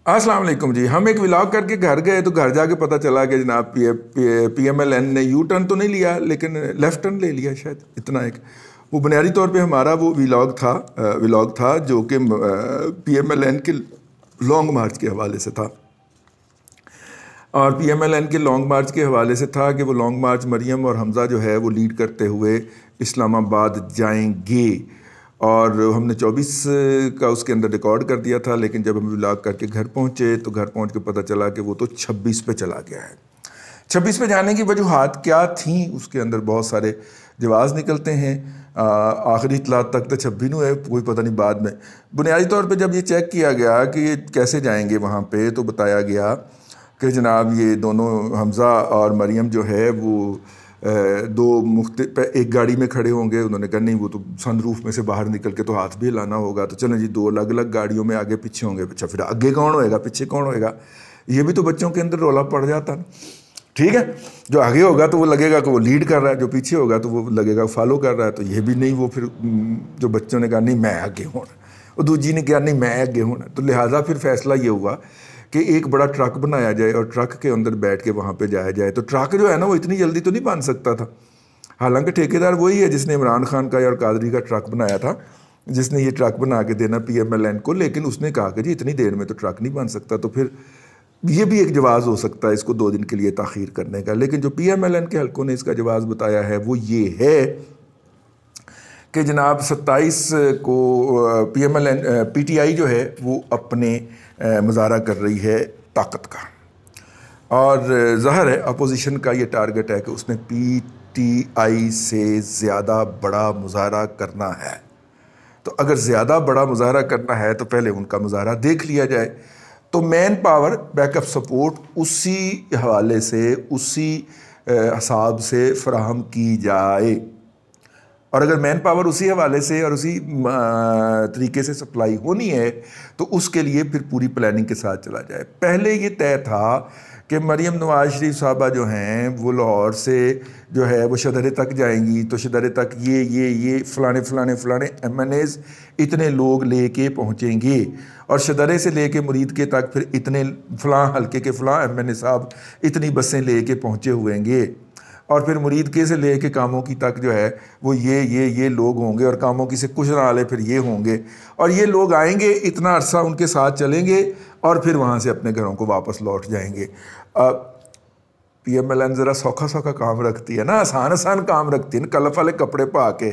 السلام علیکم جی. ہم ایک ولاگ کر کے گھر گئے تو گھر جا کے پتہ چلا کہ جناب پی ایم ایل این نے یو ٹرن تو نہیں لیا لیکن لیفٹ ٹرن لے لیا شاید اتنا ایک. وہ بنیادی طور پہ ہمارا وہ ولاگ تھا جو کہ پی ایم ایل این کے لانگ مارچ کے حوالے سے تھا. اور پی ایم ایل این کے لانگ مارچ کے حوالے سے تھا کہ وہ لانگ مارچ مریم اور حمزہ جو ہے وہ لیڈ کرتے ہوئے اسلام آباد جائیں گے. اور ہم نے 24 کا اس کے اندر ریکارڈ کر دیا تھا، لیکن جب ہم ولاگ کر کے گھر پہنچے تو گھر پہنچ کے پتہ چلا کہ وہ تو 26 پہ چلا گیا ہے. 26 پہ جانے کی وجوہات کیا تھیں اس کے اندر بہت سارے جواز نکلتے ہیں. آخری اطلاعات تک تو 26 ہے، کوئی پتہ نہیں بعد میں. بنیادی طور پہ جب یہ چیک کیا گیا کہ یہ کیسے جائیں گے وہاں پہ تو بتایا گیا کہ جناب یہ دونوں حمزہ اور مریم جو ہے وہ دو مختلف ایک گاڑی میں کھڑے ہوں گے. انہوں نے کہا نہیں وہ تو سن روف میں سے باہر نکل کے تو ہاتھ بھی ہلانا ہوگا، تو چلیں جی دو الگ الگ گاڑیوں میں آگے پیچھے ہوں گے. اچھا پھر آگے کون ہوئے گا پیچھے کون ہوئے گا؟ یہ بھی تو بچوں کے اندر رولا پڑ جاتا نا. ٹھیک ہے، جو آگے ہوگا تو وہ لگے گا کہ وہ لیڈ کر رہا ہے، جو پیچھے ہوگا تو وہ لگے گا فالو کر رہا ہے. تو یہ بھی نہیں، وہ پھر جو بچوں نے کہا نہیں میں آگے ہونا، اور دوجی نے کہا نہیں میں آگے ہونا. تو لہٰذا پھر فیصلہ یہ ہوا کہ ایک بڑا ٹرک بنایا جائے اور ٹرک کے اندر بیٹھ کے وہاں پہ جایا جائے. تو ٹرک جو ہے نا وہ اتنی جلدی تو نہیں بن سکتا تھا، حالانکہ ٹھیکیدار وہی ہے جس نے عمران خان کا اور قادری کا ٹرک بنایا تھا، جس نے یہ ٹرک بنا کے دینا پی ایم ایل این کو. لیکن اس نے کہا کہ جی اتنی دیر میں تو ٹرک نہیں بن سکتا. تو پھر یہ بھی ایک جواز ہو سکتا ہے اس کو 2 دن کے لیے تاخیر کرنے کا. لیکن جو پی ایم ایل این کے حلقوں نے اس کا جواز بتایا ہے وہ یہ ہے کہ جناب 27 کو P M L N P T I جو ہے وہ اپنے مظاہرہ کر رہی ہے طاقت کا. اور ظاہر ہے اپوزیشن کا یہ ٹارگٹ ہے کہ اس نے پی ٹی آئی سے زیادہ بڑا مظاہرہ کرنا ہے. تو اگر زیادہ بڑا مظاہرہ کرنا ہے تو پہلے ان کا مظاہرہ دیکھ لیا جائے. تو man power back up support اسی حوالے سے اسی حساب سے فراہم کی جائے. اور اگر مین پاور اسی حوالے سے اور اسی طریقے سے سپلائی ہونی ہے تو اس کے لیے پھر پوری پلاننگ کے ساتھ چلا جائے. پہلے یہ طے تھا کہ مریم نواز شریف صاحبہ جو ہیں وہ لاہور سے جو ہے وہ شدرے تک جائیں گی. تو شدرے تک یہ فلانے ایم این ایز اتنے لوگ لے کے پہنچیں گے، اور شدرے سے لے کے مرید کے تک پھر اتنے فلاں حلقے کے فلاں ایم این اے صاحب اتنی بسیں لے کے پہنچے ہوئیں گے. اور پھر مرید کے سے لے کے کاموں کی تک جو ہے وہ یہ لوگ ہوں گے، اور کاموں کی سے کچھ نہ آلے پھر یہ ہوں گے. اور یہ لوگ آئیں گے، اتنا عرصہ ان کے ساتھ چلیں گے اور پھر وہاں سے اپنے گھروں کو واپس لوٹ جائیں گے. پی ایم ایل این ذرا سوکھا کام رکھتی ہے نا، آسان کام رکھتی ہے نا، کلف والے کپڑے پا کے.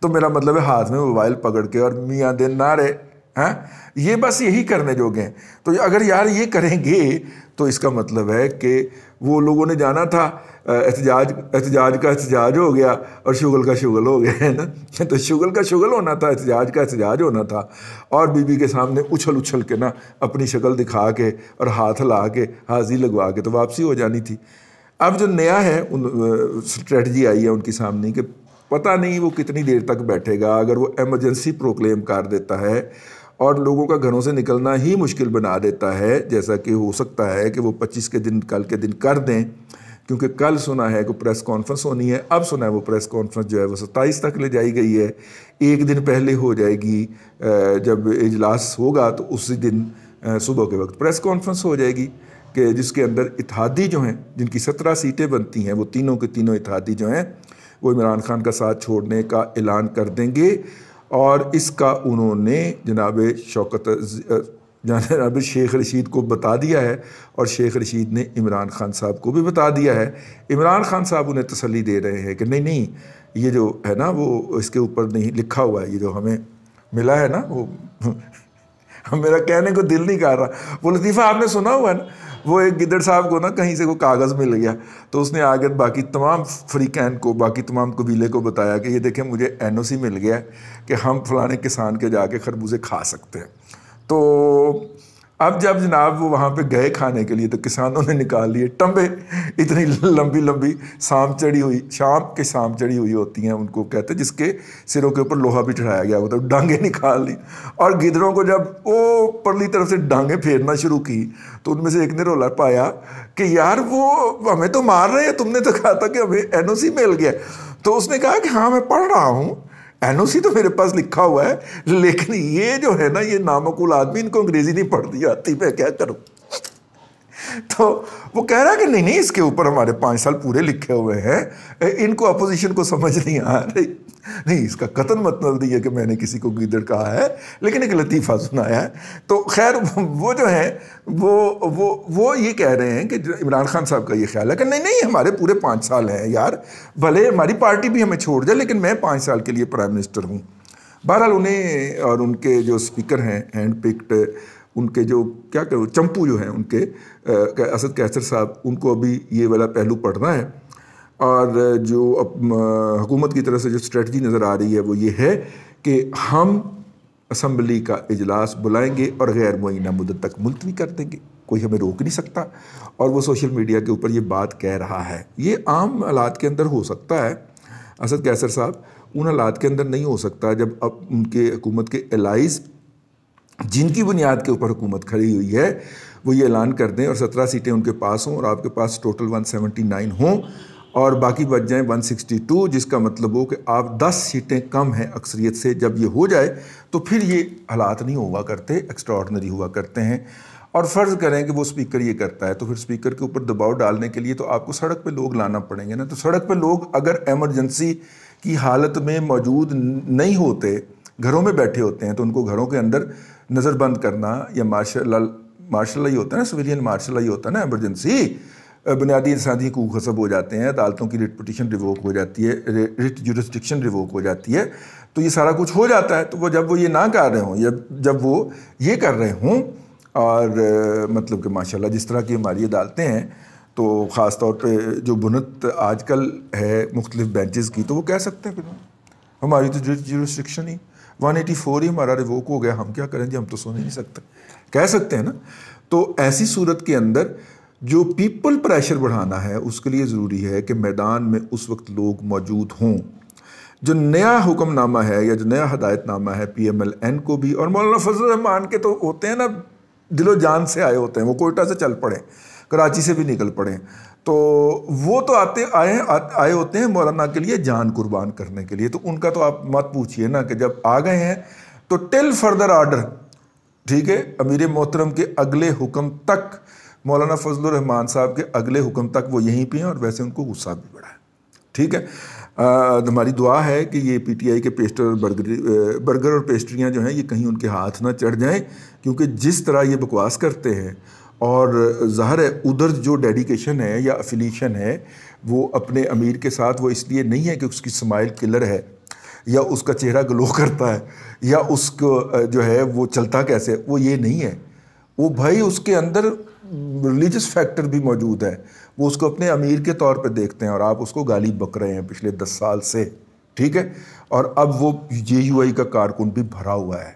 تو میرا مطلب ہے ہاتھ میں موبائل پکڑ کے اور میاں دن نہ رہے ہیں، یہ بس یہی کرنے جوگے ہیں. تو اگر یار یہ کریں گے تو اس کا مطلب ہے کہ وہ لوگوں نے جانا تھا احتجاج کا احتجاج ہو گیا اور شغل کا شغل ہو گیا ہے نا. تو شغل کا شغل ہونا تھا، احتجاج کا احتجاج ہونا تھا، اور بی بی کے سامنے اچھل کے نا اپنی شکل دکھا کے اور ہاتھ لا کے حاضری لگوا کے تو واپسی ہو جانی تھی. اب جو نیا ہے اسٹریٹجی آئی ہے ان کی سامنے کہ پتہ نہیں وہ کتنی دیر تک بیٹھے گا. اگر وہ ایمرجنسی پروکلیم کر دیتا ہے اور لوگوں کا گھروں سے نکلنا ہی مشکل بنا دیتا ہے، جیسا کہ ہو سکتا ہے کہ وہ 25 کے دن کل کے دن کر دیں، کیونکہ کل سنا ہے کہ پریس کانفرنس ہونی ہے. اب سنا ہے وہ پریس کانفرنس جو ہے وہ 27 تک لے جائی گئی ہے. ایک دن پہلے ہو جائے گی، جب اجلاس ہوگا تو اسی دن صبح کے وقت پریس کانفرنس ہو جائے گی کہ جس کے اندر اتحادی جو ہیں جن کی 17 سیٹیں بنتی ہیں وہ تینوں کے تینوں اتحادی جو ہیں وہ عمران خان کا ساتھ چھوڑنے کا اعلان کر دیں گے. اور اس کا انہوں نے جناب شیخ رشید کو بتا دیا ہے، اور شیخ رشید نے عمران خان صاحب کو بھی بتا دیا ہے. عمران خان صاحب انہیں تسلی دے رہے ہیں کہ نہیں یہ جو ہے نا وہ اس کے اوپر نہیں لکھا ہوا ہے، یہ جو ہمیں ملا ہے نا وہ میرا کہنے کو دل نہیں کر رہا. وہ لطیفہ آپ نے سنا ہوا ہے نا، وہ ایک گدڑ صاحب کو نا کہیں سے وہ کاغذ مل گیا تو اس نے آگے باقی تمام فریقین کو، باقی تمام قبیلے کو بتایا کہ یہ دیکھیں مجھے این او سی مل گیا ہے کہ ہم فلانے کسان کے جا کے خربوزے کھا سکتے ہیں. تو اب جب جناب وہ وہاں پہ گئے کھانے کے لیے تو کسانوں نے نکال لیے ٹمبے، اتنی لمبی سام چڑھی ہوئی، شام کے سام چڑھی ہوئی ہوتی ہیں ان کو کہتے ہیں، جس کے سروں کے اوپر لوہا بھی چڑھایا گیا ہوتا ہے، ڈانگیں نکال لی. اور گدڑوں کو جب وہ پرلی طرف سے ڈانگیں پھیرنا شروع کی تو ان میں سے ایک نے رولا پایا کہ یار وہ ہمیں تو مار رہے ہیں، تم نے تو کہا تھا کہ ہمیں این او سی مل گیا. تو اس نے کہا کہ ہاں میں پڑھ رہا ہوں NOC تو میرے پاس لکھا ہوا ہے, لیکن یہ جو ہے نا یہ نامعقول آدمی, ان کو انگریزی نہیں پڑھتی آتی, میں کیا کروں. تو وہ کہہ رہا ہے کہ نہیں اس کے اوپر ہمارے 5 سال پورے لکھے ہوئے ہیں, ان کو اپوزیشن کو سمجھ نہیں آ رہی. نہیں, اس کا قطن مطلب نہیں ہے کہ میں نے کسی کو گیدڑ کہا ہے, لیکن ایک لطیفہ سنایا ہے. تو خیر وہ جو ہیں وہ یہ کہہ رہے ہیں کہ عمران خان صاحب کا یہ خیال ہے کہ نہیں ہمارے پورے 5 سال ہیں یار, بھلے ہماری پارٹی بھی ہمیں چھوڑ جائے لیکن میں 5 سال کے لیے پرائم منسٹر ہوں. بہرحال انہیں اور ان کے جو اسپیکر ہیں ہینڈ پکڈ, ان کے جو کیا کہ چمپو جو ہیں ان کے اسد قیصر صاحب, ان کو ابھی یہ والا پہلو پڑھنا ہے. اور جو حکومت کی طرف سے جو اسٹریٹجی نظر آ رہی ہے وہ یہ ہے کہ ہم اسمبلی کا اجلاس بلائیں گے اور غیر معینہ مدت تک ملتوی کر دیں گے, کوئی ہمیں روک نہیں سکتا. اور وہ سوشل میڈیا کے اوپر یہ بات کہہ رہا ہے. یہ عام حالات کے اندر ہو سکتا ہے اسد قیصر صاحب, ان حالات کے اندر نہیں ہو سکتا جب اب ان کے حکومت کے الائز جن کی بنیاد کے اوپر حکومت کھڑی ہوئی ہے وہ یہ اعلان کر دیں اور 17 سیٹیں ان کے پاس ہوں اور آپ کے پاس ٹوٹل 179 ہوں اور باقی بچ جائیں 162, جس کا مطلب ہو کہ آپ 10 سیٹیں کم ہیں اکثریت سے. جب یہ ہو جائے تو پھر یہ حالات نہیں ہوا کرتے, ایکسٹرا آرڈنری ہوا کرتے ہیں. اور فرض کریں کہ وہ اسپیکر یہ کرتا ہے تو پھر اسپیکر کے اوپر دباؤ ڈالنے کے لیے تو آپ کو سڑک پہ لوگ لانا پڑیں گے نا. تو سڑک پہ لوگ اگر ایمرجنسی کی حالت میں موجود نہیں ہوتے, گھروں میں بیٹھے ہوتے ہیں, تو ان کو گھروں کے اندر نظر بند کرنا یا مارشل لا ہی ہوتا ہے نا, سویلین مارشل لا ہی ہوتا ہے نا ایمرجنسی. بنیادی انسانی حقوق غصب ہو جاتے ہیں, عدالتوں کی ریٹ پٹیشن ریووک ہو جاتی ہے, ریٹ جورسڈکشن ریووک ہو جاتی ہے, تو یہ سارا کچھ ہو جاتا ہے. تو وہ جب وہ یہ نہ کر رہے ہوں یا جب وہ یہ کر رہے ہوں اور مطلب کہ ماشاءاللہ جس طرح کی ہماری عدالتیں ہیں, تو خاص طور پہ جو بنت آج کل ہے مختلف بینچز کی, تو وہ کہہ سکتے ہیں کہ ہماری تو جورسڈکشن ہی 184 ہی ہمارا ریووک ہو گیا, ہم کیا کریں جی, ہم تو سن ہی نہیں سکتے, کہہ سکتے ہیں نا. تو ایسی صورت کے اندر جو پیپل پریشر بڑھانا ہے اس کے لیے ضروری ہے کہ میدان میں اس وقت لوگ موجود ہوں. جو نیا حکم نامہ ہے یا جو نیا ہدایت نامہ ہے PMLN کو بھی, اور مولانا فضل الرحمان کے تو ہوتے ہیں نا دل و جان سے آئے ہوتے ہیں, وہ کوئٹہ سے چل پڑے, کراچی سے بھی نکل پڑے, تو وہ تو آئے ہوتے ہیں مولانا کے لیے جان قربان کرنے کے لیے. تو ان کا تو آپ مت پوچھئے نا کہ جب آ گئے ہیں تو ٹل فردر آرڈر, ٹھیک ہے, امیر محترم کے اگلے حکم تک, مولانا فضل الرحمان صاحب کے اگلے حکم تک وہ یہیں پہ ہیں, اور ویسے ان کو غصہ بھی بڑا ہے. ٹھیک ہے, ہماری دعا ہے کہ یہ PTI کے پیسٹر اور برگر اور پیسٹریاں جو ہیں یہ کہیں ان کے ہاتھ نہ چڑھ جائیں, کیونکہ جس طرح یہ بکواس کرتے ہیں, اور ظاہر ہے ادھر جو ڈیڈیکیشن ہے یا افیلیشن ہے وہ اپنے امیر کے ساتھ وہ اس لیے نہیں ہے کہ اس کی اسمائل کلر ہے یا اس کا چہرہ گلو کرتا ہے یا اس کو جو ہے وہ چلتا کیسے, وہ یہ نہیں ہے. وہ بھائی اس کے اندر ریلیجس فیکٹر بھی موجود ہے, وہ اس کو اپنے امیر کے طور پہ دیکھتے ہیں, اور آپ اس کو گالی بک رہے ہیں پچھلے 10 سال سے. ٹھیک ہے, اور اب وہ JUI کا کارکن بھی بھرا ہوا ہے,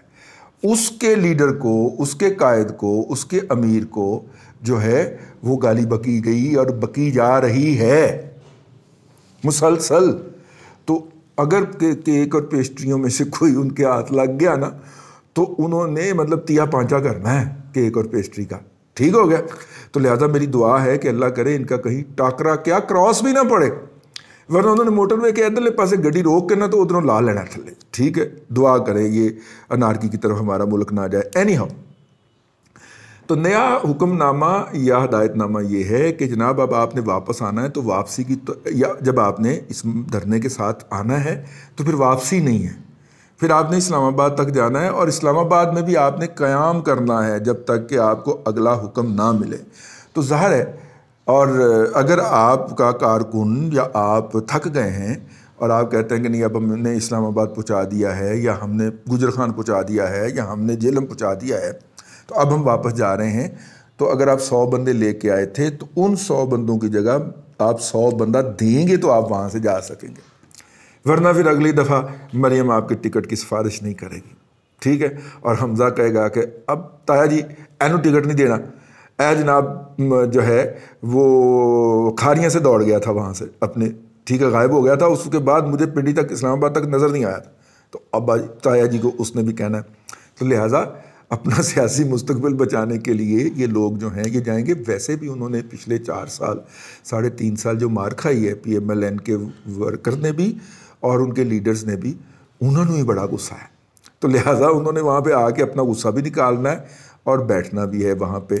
اس کے لیڈر کو, اس کے قائد کو, اس کے امیر کو جو ہے وہ گالی بکی گئی اور بکی جا رہی ہے مسلسل. تو اگر کیک اور پیسٹریوں میں سے کوئی ان کے ہاتھ لگ گیا نا تو انہوں نے مطلب تیا پانچا کرنا ہے کیک اور پیسٹری کا. ٹھیک ہو گیا, تو لہذا میری دعا ہے کہ اللہ کرے ان کا کہیں ٹاکرا کیا کراس بھی نہ پڑے, ورنہ انہوں نے موٹر وے کے ادھرلے پاسے گڈی روک کے نہ تو ادھروں لا لینا تھلے. ٹھیک ہے, دعا کریں یہ انارکی کی طرف ہمارا ملک نہ جائے. اینی ہاؤ, تو نیا حکم نامہ یا ہدایت نامہ یہ ہے کہ جناب اب آپ نے واپس آنا ہے تو واپسی کی یا جب آپ نے اس دھرنے کے ساتھ آنا ہے تو پھر واپسی نہیں ہے, پھر آپ نے اسلام آباد تک جانا ہے, اور اسلام آباد میں بھی آپ نے قیام کرنا ہے جب تک کہ آپ کو اگلا حکم نہ ملے. تو ظاہر ہے, اور اگر آپ کا کارکن یا آپ تھک گئے ہیں اور آپ کہتے ہیں کہ نہیں اب ہم نے اسلام آباد پہنچا دیا ہے یا ہم نے گجر خان پہنچا دیا ہے یا ہم نے جیلم پہنچا دیا ہے تو اب ہم واپس جا رہے ہیں, تو اگر آپ 100 بندے لے کے آئے تھے تو ان 100 بندوں کی جگہ آپ 100 بندہ دیں گے تو آپ وہاں سے جا سکیں گے, ورنہ پھر اگلی دفعہ مریم آپ کے ٹکٹ کی سفارش نہیں کرے گی. ٹھیک ہے, اور حمزہ کہے گا کہ اب تایا جی اینو ٹکٹ نہیں دینا, اے جناب جو ہے وہ کھاریاں سے دوڑ گیا تھا وہاں سے اپنے, ٹھیک ہے, غائب ہو گیا تھا, اس کے بعد مجھے پنڈی تک اسلام آباد تک نظر نہیں آیا تھا, تو اب تایا جی کو اس نے بھی کہنا ہے. تو لہٰذا اپنا سیاسی مستقبل بچانے کے لیے یہ لوگ جو ہیں یہ جائیں گے. ویسے بھی انہوں نے پچھلے 4 سال 3.5 سال جو مار کھائی ہے PMLN کے ورکر نے بھی اور ان کے لیڈرز نے بھی, انہوں نے بڑا غصہ ہے، تو لہٰذا انہوں نے وہاں پہ آ کے اپنا غصہ بھی نکالنا ہے اور بیٹھنا بھی ہے وہاں پہ.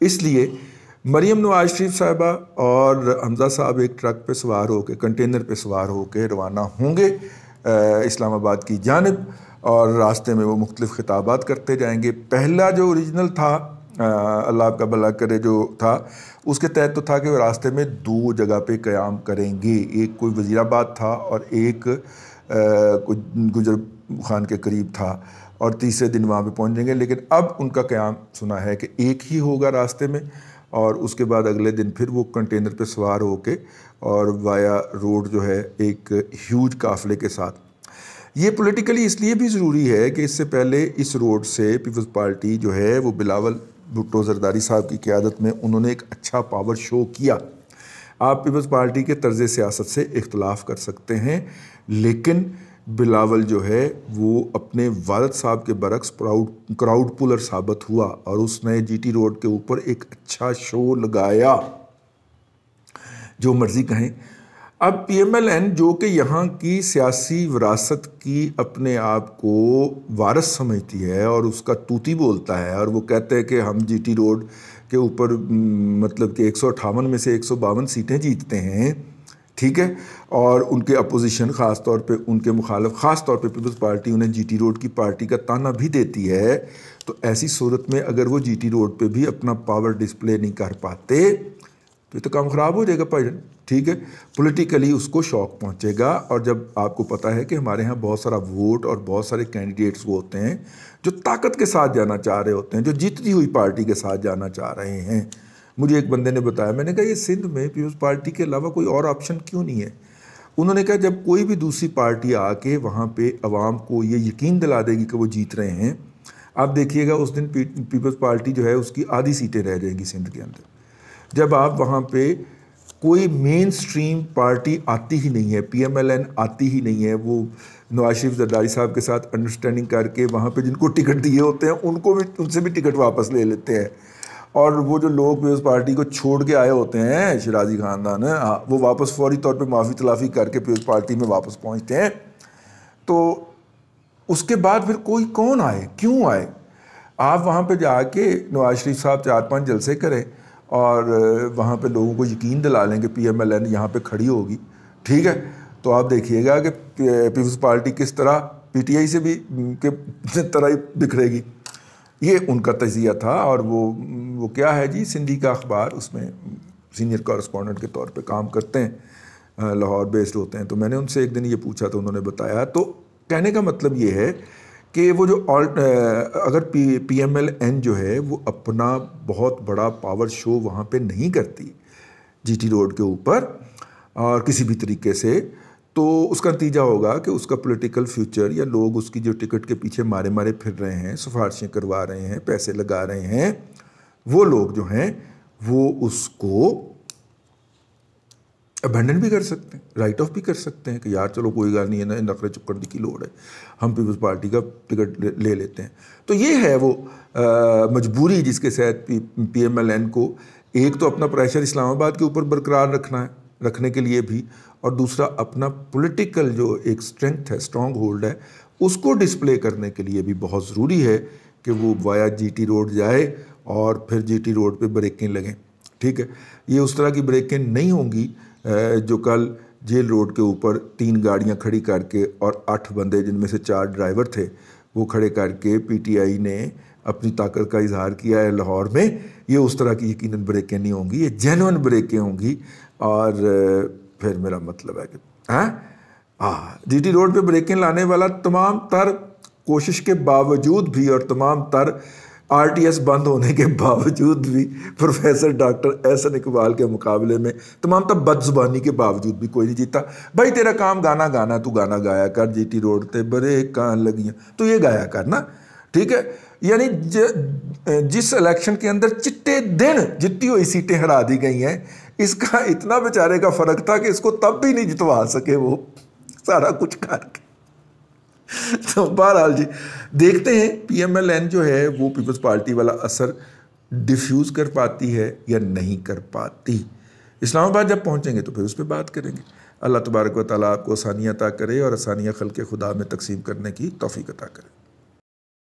اس لیے مریم نواز شریف صاحبہ اور حمزہ صاحب ایک ٹرک پہ سوار ہو کے، کنٹینر پہ سوار ہو کے روانہ ہوں گے اسلام آباد کی جانب، اور راستے میں وہ مختلف خطابات کرتے جائیں گے. پہلا جو اوریجنل تھا، اللہ آپ کا بھلا کرے، جو تھا اس کے تحت تو تھا کہ وہ راستے میں 2 جگہ پہ قیام کریں گے. ایک کوئی وزیر آباد تھا اور ایک گجر خان کے قریب تھا، اور تیسرے دن وہاں پہ پہنچ جائیں گے. لیکن اب ان کا قیام سنا ہے کہ ایک ہی ہوگا راستے میں، اور اس کے بعد اگلے دن پھر وہ کنٹینر پہ سوار ہو کے اور وایا روڈ جو ہے ایک ہیوج قافلے کے ساتھ. یہ پولیٹیکلی اس لیے بھی ضروری ہے کہ اس سے پہلے اس روڈ سے پیپلز پارٹی جو ہے وہ بلاول بھٹو زرداری صاحب کی قیادت میں انہوں نے ایک اچھا پاور شو کیا. آپ پیپلز پارٹی کے طرز سیاست سے اختلاف کر سکتے ہیں، لیکن بلاول جو ہے وہ اپنے والد صاحب کے برعکس کراؤڈ پولر ثابت ہوا، اور اس نے جی ٹی روڈ کے اوپر ایک اچھا شو لگایا، جو مرضی کہیں. اب پی ایم ایل این جو کہ یہاں کی سیاسی وراثت کی اپنے آپ کو وارث سمجھتی ہے اور اس کا توتی بولتا ہے، اور وہ کہتے ہیں کہ ہم جی ٹی روڈ کے اوپر مطلب کہ 158 میں سے 152 سیٹیں جیتتے ہیں، ٹھیک ہے، اور ان کے اپوزیشن خاص طور پہ ان کے مخالف خاص طور پہ پیپلز پارٹی انہیں جی ٹی روڈ کی پارٹی کا تانا بھی دیتی ہے. تو ایسی صورت میں اگر وہ جی ٹی روڈ پہ بھی اپنا پاور ڈسپلے نہیں کر پاتے تو یہ تو کام خراب ہو جائے گا بھائی جان، ٹھیک ہے. پولیٹیکلی اس کو شوق پہنچے گا، اور جب آپ کو پتہ ہے کہ ہمارے ہاں بہت سارا ووٹ اور بہت سارے کینڈیڈیٹس وہ ہوتے ہیں جو طاقت کے ساتھ جانا چاہ رہے ہوتے ہیں، جو جیتتی ہوئی پارٹی کے ساتھ جانا چاہ رہے ہیں. مجھے ایک بندے نے بتایا، میں نے کہا یہ سندھ میں پیپلز پارٹی کے علاوہ کوئی اور آپشن کیوں نہیں ہے؟ انہوں نے کہا جب کوئی بھی دوسری پارٹی آ کے وہاں پہ عوام کو یہ یقین دلا دے گی کہ وہ جیت رہے ہیں، آپ دیکھیے گا اس دن پیپلز پارٹی جو ہے اس کی آدھی سیٹیں رہ جائیں گی سندھ کے اندر. جب آپ وہاں پہ کوئی مین سٹریم پارٹی آتی ہی نہیں ہے، پی ایم ایل این آتی ہی نہیں ہے، وہ نواز شریف زرداری صاحب کے ساتھ انڈرسٹینڈنگ کر کے وہاں پہ جن کو ٹکٹ دیے ہوتے ہیں ان کو بھی ان سے بھی ٹکٹ واپس لے لیتے ہیں، اور وہ جو لوگ پیپلز پارٹی کو چھوڑ کے آئے ہوتے ہیں شرازی خاندان وہ واپس فوری طور پہ معافی تلافی کر کے پیپلز پارٹی میں واپس پہنچتے ہیں. تو اس کے بعد پھر کوئی کون آئے، کیوں آئے؟ آپ وہاں پہ جا کے نواز شریف صاحب 4-5 جلسے کریں اور وہاں پہ لوگوں کو یقین دلا لیں کہ پی ایم ایل این یہاں پہ کھڑی ہوگی، ٹھیک ہے، تو آپ دیکھیے گا کہ پیپلز پارٹی کس طرح پی ٹی آئی سے بھی طرح ہی بکھرے گی. یہ ان کا تجزیہ تھا. اور وہ کیا ہے جی، سندھی کا اخبار، اس میں سینئر کورسپونڈنٹ کے طور پہ کام کرتے ہیں، لاہور بیسڈ ہوتے ہیں. تو میں نے ان سے ایک دن یہ پوچھا تو انہوں نے بتایا. تو کہنے کا مطلب یہ ہے کہ وہ جو اگر پی ایم ایل این جو ہے وہ اپنا بہت بڑا پاور شو وہاں پہ نہیں کرتی جی ٹی روڈ کے اوپر اور کسی بھی طریقے سے، تو اس کا نتیجہ ہوگا کہ اس کا پولیٹیکل فیوچر، یا لوگ اس کی جو ٹکٹ کے پیچھے مارے پھر رہے ہیں، سفارشیں کروا رہے ہیں، پیسے لگا رہے ہیں، وہ لوگ جو ہیں وہ اس کو ابینڈن بھی کر سکتے ہیں، رائٹ آف بھی کر سکتے ہیں کہ یار چلو کوئی گل نہیں ہے نا، نخرے چکڑنے کی لوڑ ہے، ہم پیپلز پارٹی کا ٹکٹ لے لیتے ہیں. تو یہ ہے وہ مجبوری جس کے ساتھ پی ایم ایل این کو ایک تو اپنا پریشر اسلام آباد کے اوپر برقرار رکھنے کے لیے بھی، اور دوسرا اپنا پولیٹیکل جو ایک اسٹرینتھ ہے، اسٹرانگ ہولڈ ہے، اس کو ڈسپلے کرنے کے لیے بھی بہت ضروری ہے کہ وہ وایا جی ٹی روڈ جائے اور پھر جی ٹی روڈ پہ بریکیں لگیں، ٹھیک ہے. یہ اس طرح کی بریکیں نہیں ہوں گی جو کل جیل روڈ کے اوپر 3 گاڑیاں کھڑی کر کے اور 8 بندے جن میں سے 4 ڈرائیور تھے وہ کھڑے کر کے پی ٹی آئی نے اپنی طاقت کا اظہار کیا ہے لاہور میں. یہ اس طرح کی یقیناً بریکیں نہیں ہوں گی، یہ جینوئن بریکیں ہوں گی. اور پھر میرا مطلب ہے کہ جی ٹی روڈ پہ بریکیں لانے والا تمام تر کوشش کے باوجود بھی اور تمام تر آر ٹی ایس بند ہونے کے باوجود بھی پروفیسر ڈاکٹر احسن اقبال کے مقابلے میں تمام تر بد زبانی کے باوجود بھی کوئی نہیں جیتا. بھائی تیرا کام گانا گانا، تو گانا گایا کر، جی ٹی روڈ تے بریکاں لگیاں تو یہ گایا کرنا، ٹھیک ہے. یعنی جس الیکشن کے اندر چٹے دن جتنی ہوئی سیٹیں ہرا دی گئی ہیں، اس کا اتنا بیچارے کا فرق تھا کہ اس کو تب بھی نہیں جتوا سکے وہ سارا کچھ کر کے. تو بہرحال جی دیکھتے ہیں پی ایم ایل این جو ہے وہ پیپلز پارٹی والا اثر ڈیفیوز کر پاتی ہے یا نہیں کر پاتی. اسلام آباد جب پہنچیں گے تو پھر اس پہ بات کریں گے. اللہ تبارک و تعالیٰ آپ کو آسانیاں عطا کرے اور آسانیاں خلق خدا میں تقسیم کرنے کی توفیق عطا کرے.